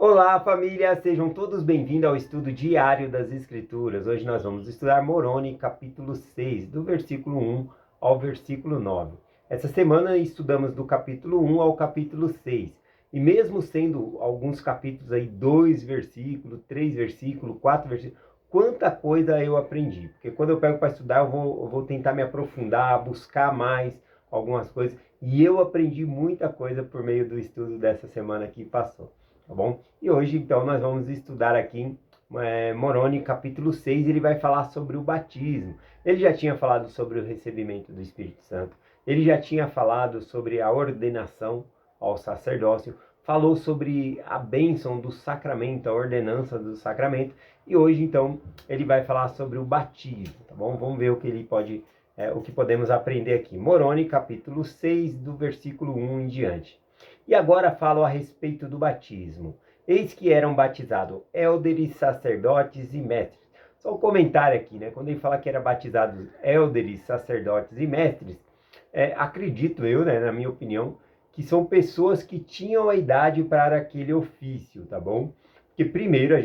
Olá, família! Sejam todos bem-vindos ao estudo diário das Escrituras. Hoje nós vamos estudar Moroni, capítulo 6, do versículo 1 ao versículo 9. Essa semana estudamos do capítulo 1 ao capítulo 6. E mesmo sendo alguns capítulos aí, 2 versículos, 3 versículos, 4 versículos, quanta coisa eu aprendi. Porque quando eu pego para estudar, eu vou tentar me aprofundar, buscar mais algumas coisas. E eu aprendi muita coisa por meio do estudo dessa semana que passou. Tá bom? E hoje, então, nós vamos estudar aqui Moroni, capítulo 6, ele vai falar sobre o batismo. Ele já tinha falado sobre o recebimento do Espírito Santo, ele já tinha falado sobre a ordenação ao sacerdócio, falou sobre a bênção do sacramento, a ordenança do sacramento, e hoje, então, ele vai falar sobre o batismo, tá bom? Vamos ver o que ele pode, o que podemos aprender aqui. Moroni, capítulo 6, do versículo 1 em diante. E agora falo a respeito do batismo. Eis que eram batizados élderes, sacerdotes e mestres. Só um comentário aqui, né? Quando ele fala que era batizados élderes, sacerdotes e mestres, acredito eu, né, na minha opinião, que são pessoas que tinham a idade para aquele ofício, tá bom? Porque primeiro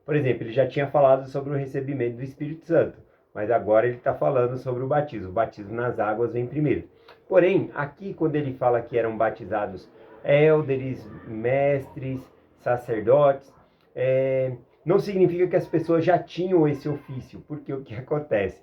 por exemplo, ele já tinha falado sobre o recebimento do Espírito Santo, mas agora ele está falando sobre o batismo. O batismo nas águas vem primeiro. Porém, aqui quando ele fala que eram batizados élderes, mestres, sacerdotes, não significa que as pessoas já tinham esse ofício, porque o que acontece?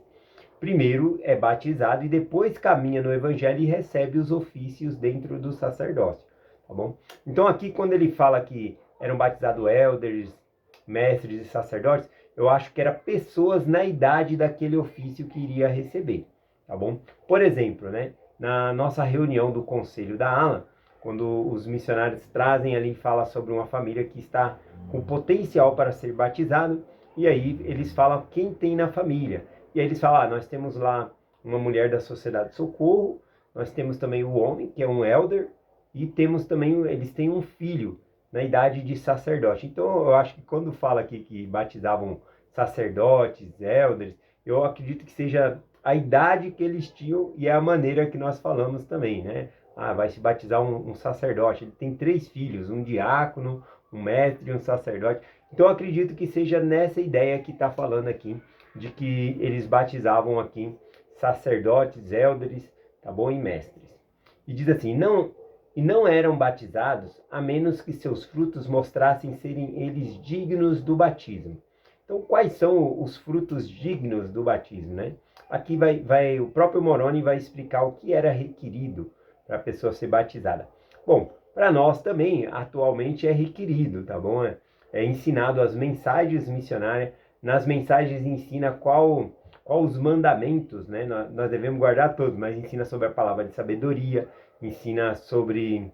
Primeiro é batizado e depois caminha no evangelho e recebe os ofícios dentro do sacerdócio, tá bom? Então aqui quando ele fala que eram batizados élderes, mestres e sacerdotes, eu acho que eram pessoas na idade daquele ofício que iria receber, tá bom? Por exemplo, né, na nossa reunião do Conselho da ALA, quando os missionários trazem ali e falam sobre uma família que está com potencial para ser batizado, e aí eles falam quem tem na família. E aí eles falam, nós temos lá uma mulher da Sociedade de Socorro, nós temos também o homem, que é um elder, e temos também, eles têm um filho na idade de sacerdote. Então eu acho que quando fala aqui que batizavam sacerdotes, elders, eu acredito que seja a idade que eles tinham e é a maneira que nós falamos também, né? Vai se batizar um sacerdote. Ele tem 3 filhos, um diácono, um mestre e um sacerdote. Então eu acredito que seja nessa ideia que está falando aqui, de que eles batizavam aqui sacerdotes, élderes, tá bom? E mestres. E diz assim, não eram batizados a menos que seus frutos mostrassem serem eles dignos do batismo. Então, quais são os frutos dignos do batismo, né? Aqui o próprio Moroni vai explicar o que era requerido para a pessoa ser batizada. Bom, para nós também, atualmente é requerido, tá bom? É ensinado as mensagens missionárias. Nas mensagens ensina qual os mandamentos, né? Nós devemos guardar todos, mas ensina sobre a palavra de sabedoria, ensina sobre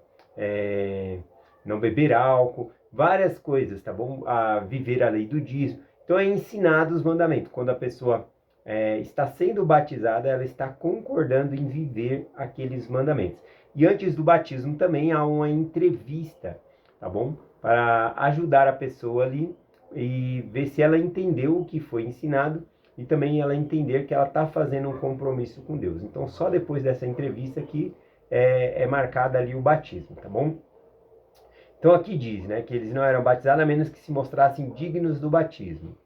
não beber álcool, várias coisas, tá bom? A viver a lei do dízimo. Então é ensinado os mandamentos. Quando a pessoa está sendo batizada, ela está concordando em viver aqueles mandamentos. E antes do batismo também há uma entrevista, tá bom? Para ajudar a pessoa ali e ver se ela entendeu o que foi ensinado e também ela entender que ela está fazendo um compromisso com Deus. Então só depois dessa entrevista que é marcado ali o batismo, tá bom? Então aqui diz, né, que eles não eram batizados a menos que se mostrassem dignos do batismo.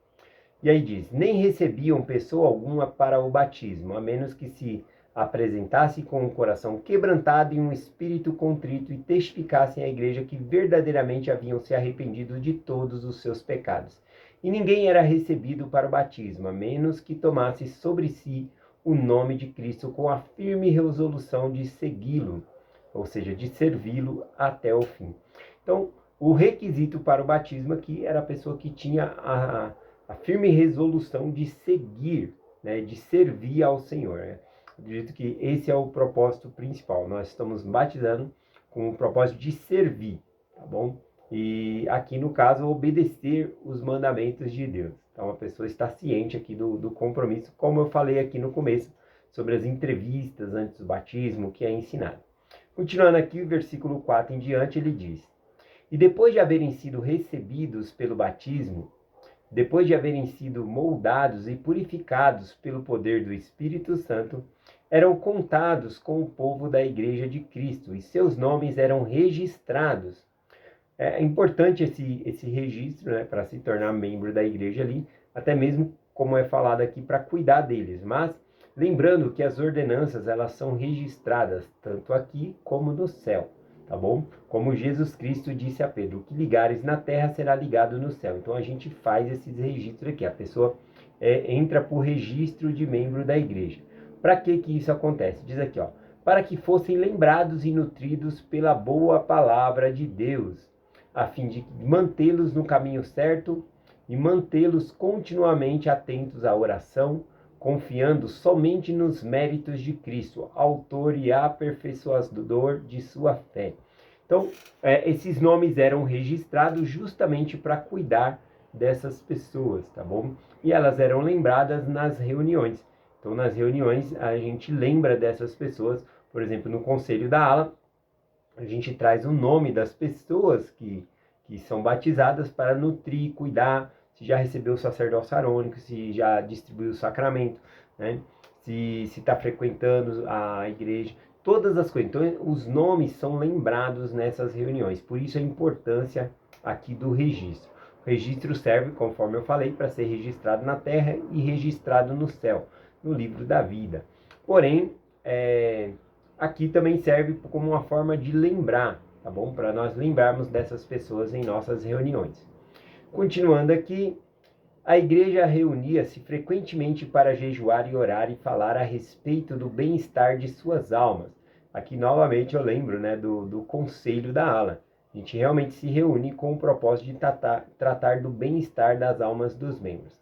E aí diz, nem recebiam pessoa alguma para o batismo, a menos que se apresentasse com um coração quebrantado e um espírito contrito e testificassem à igreja que verdadeiramente haviam se arrependido de todos os seus pecados. E ninguém era recebido para o batismo, a menos que tomasse sobre si o nome de Cristo com a firme resolução de segui-lo, ou seja, de servi-lo até o fim. Então, o requisito para o batismo aqui era a pessoa que tinha a firme resolução de seguir, né, de servir ao Senhor. Né? Acredito que esse é o propósito principal. Nós estamos batizando com o propósito de servir, tá bom? E aqui no caso, obedecer os mandamentos de Deus. Então a pessoa está ciente aqui do compromisso, como eu falei aqui no começo, sobre as entrevistas antes do batismo, que é ensinado. Continuando aqui, o versículo 4 em diante, ele diz: E depois de haverem sido recebidos pelo batismo, depois de haverem sido moldados e purificados pelo poder do Espírito Santo, eram contados com o povo da Igreja de Cristo e seus nomes eram registrados É importante esse registro, né, para se tornar membro da igreja ali, até mesmo como é falado aqui, para cuidar deles. Mas lembrando que as ordenanças, elas são registradas tanto aqui como no céu, tá bom? Como Jesus Cristo disse a Pedro, o que ligares na terra será ligado no céu. Então a gente faz esses registros aqui, a pessoa entra para o registro de membro da igreja. Para que isso acontece? Diz aqui, ó, para que fossem lembrados e nutridos pela boa palavra de Deus, a fim de mantê-los no caminho certo e mantê-los continuamente atentos à oração, confiando somente nos méritos de Cristo, autor e aperfeiçoador de sua fé. Então, esses nomes eram registrados justamente para cuidar dessas pessoas, tá bom? E elas eram lembradas nas reuniões. Então, nas reuniões, a gente lembra dessas pessoas, por exemplo, no conselho da ala, a gente traz o nome das pessoas que são batizadas para nutrir, cuidar, se já recebeu o sacerdócio arônico, se já distribuiu o sacramento, né? Se está frequentando a igreja, todas as coisas. Então, os nomes são lembrados nessas reuniões, por isso a importância aqui do registro. O registro serve, conforme eu falei, para ser registrado na terra e registrado no céu, no livro da vida. Porém, aqui também serve como uma forma de lembrar, tá bom? Para nós lembrarmos dessas pessoas em nossas reuniões. Continuando aqui, a igreja reunia-se frequentemente para jejuar e orar e falar a respeito do bem-estar de suas almas. Aqui novamente eu lembro, né, do conselho da ala. A gente realmente se reúne com o propósito de tratar do bem-estar das almas dos membros.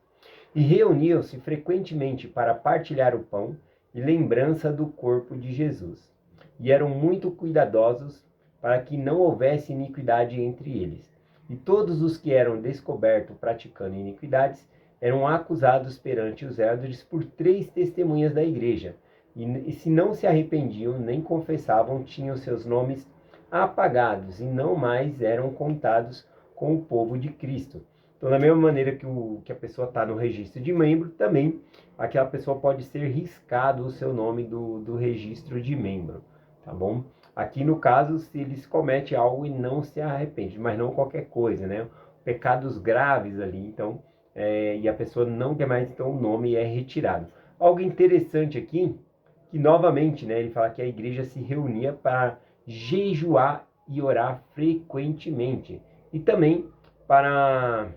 E reuniam-se frequentemente para partilhar o pão e lembrança do corpo de Jesus. E eram muito cuidadosos para que não houvesse iniquidade entre eles. E todos os que eram descobertos praticando iniquidades eram acusados perante os eldres por 3 testemunhas da igreja. E se não se arrependiam nem confessavam, tinham seus nomes apagados e não mais eram contados com o povo de Cristo. Então, da mesma maneira que a pessoa está no registro de membro, também aquela pessoa pode ser riscado o seu nome do registro de membro, tá bom? Aqui no caso, se eles cometem algo e não se arrepende, mas não qualquer coisa, né? Pecados graves ali, então, e a pessoa não quer mais, então o nome é retirado. Algo interessante aqui, que novamente, né, ele fala que a igreja se reunia para jejuar e orar frequentemente. E também para,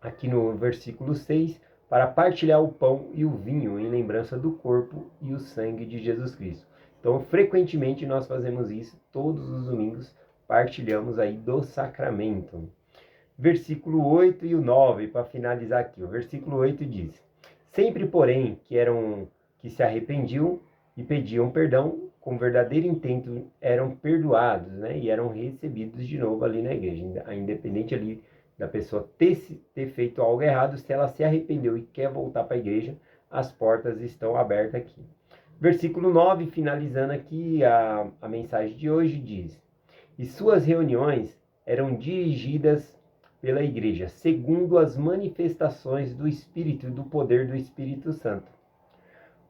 aqui no versículo 6, para partilhar o pão e o vinho em lembrança do corpo e o sangue de Jesus Cristo. Então, frequentemente nós fazemos isso, todos os domingos partilhamos aí do sacramento. Versículo 8 e o 9, para finalizar aqui. O versículo 8 diz: sempre, porém, que se arrependiam e pediam perdão, com verdadeiro intento eram perdoados, né? E eram recebidos de novo ali na igreja. Independente ali da pessoa ter feito algo errado, se ela se arrependeu e quer voltar para a igreja, as portas estão abertas aqui. Versículo 9, finalizando aqui a mensagem de hoje, diz: e suas reuniões eram dirigidas pela igreja, segundo as manifestações do Espírito e do poder do Espírito Santo.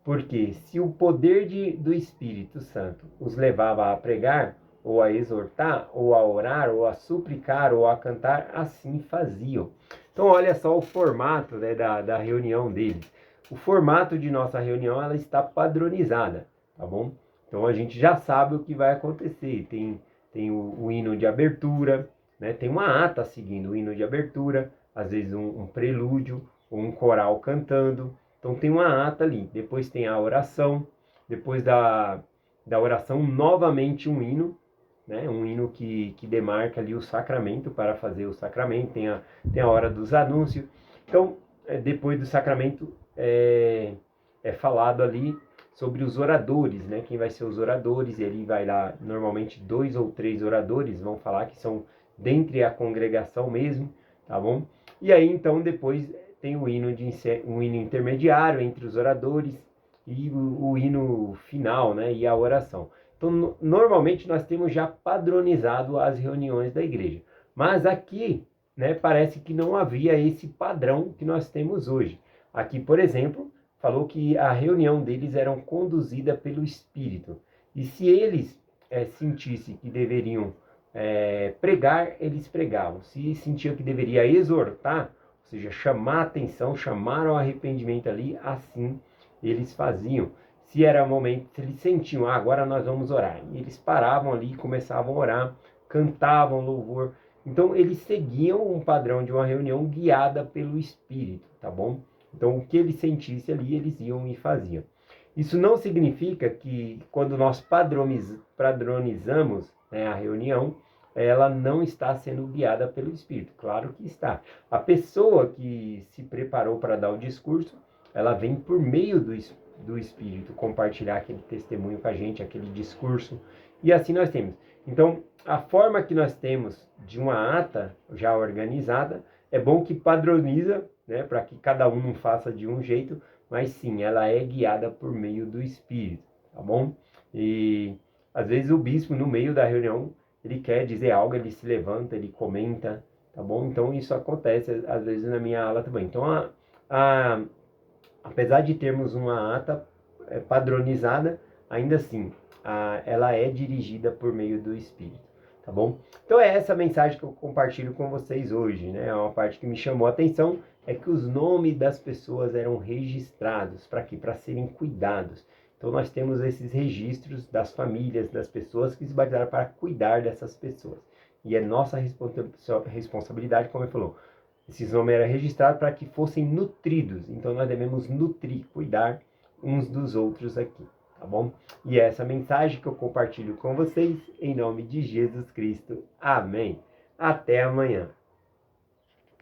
Porque se o poder do Espírito Santo os levava a pregar, ou a exortar, ou a orar, ou a suplicar, ou a cantar, assim faziam. Então olha só o formato, né, da reunião deles. O formato de nossa reunião, ela está padronizada, tá bom? Então a gente já sabe o que vai acontecer. Tem o hino de abertura, né? Tem uma ata seguindo o hino de abertura, às vezes um prelúdio, ou um coral cantando. Então tem uma ata ali. Depois tem a oração, depois da oração novamente um hino, né? Um hino que demarca ali o sacramento para fazer o sacramento. Tem a hora dos anúncios. Então, depois do sacramento, é falado ali sobre os oradores, né? Quem vai ser os oradores, ele vai lá, normalmente 2 ou 3 oradores vão falar que são dentre a congregação mesmo, tá bom? E aí, então, depois tem um hino intermediário entre os oradores e o hino final, né? E a oração. Então, normalmente nós temos já padronizado as reuniões da igreja. Mas aqui, né, parece que não havia esse padrão que nós temos hoje. Aqui, por exemplo, falou que a reunião deles era conduzida pelo Espírito. E se eles sentissem que deveriam pregar, eles pregavam. Se sentiam que deveria exortar, ou seja, chamar a atenção, chamar ao arrependimento ali, assim eles faziam. Se era momento, se eles sentiam, agora nós vamos orar, e eles paravam ali e começavam a orar, cantavam louvor. Então eles seguiam um padrão de uma reunião guiada pelo Espírito, tá bom? Então o que eles sentissem ali, eles iam e faziam. Isso não significa que quando nós padronizamos, né, a reunião, ela não está sendo guiada pelo Espírito. Claro que está. A pessoa que se preparou para dar o discurso, ela vem por meio do Espírito compartilhar aquele testemunho com a gente, aquele discurso. E assim nós temos. Então, a forma que nós temos de uma ata já organizada, é bom que padroniza, né, para que cada um não faça de um jeito, mas sim, ela é guiada por meio do Espírito, tá bom? E às vezes o bispo, no meio da reunião, ele quer dizer algo, ele se levanta, ele comenta, tá bom? Então isso acontece às vezes na minha ala também. Então, apesar de termos uma ata padronizada, ainda assim, ela é dirigida por meio do Espírito, tá bom? Então é essa mensagem que eu compartilho com vocês hoje, né? É uma parte que me chamou a atenção, é que os nomes das pessoas eram registrados, para quê? Para serem cuidados. Então nós temos esses registros das famílias, das pessoas que se batizaram para cuidar dessas pessoas. E é nossa responsabilidade, como ele falou, esses nomes eram registrados para que fossem nutridos. Então nós devemos nutrir, cuidar uns dos outros aqui, tá bom? E é essa mensagem que eu compartilho com vocês, em nome de Jesus Cristo. Amém. Até amanhã.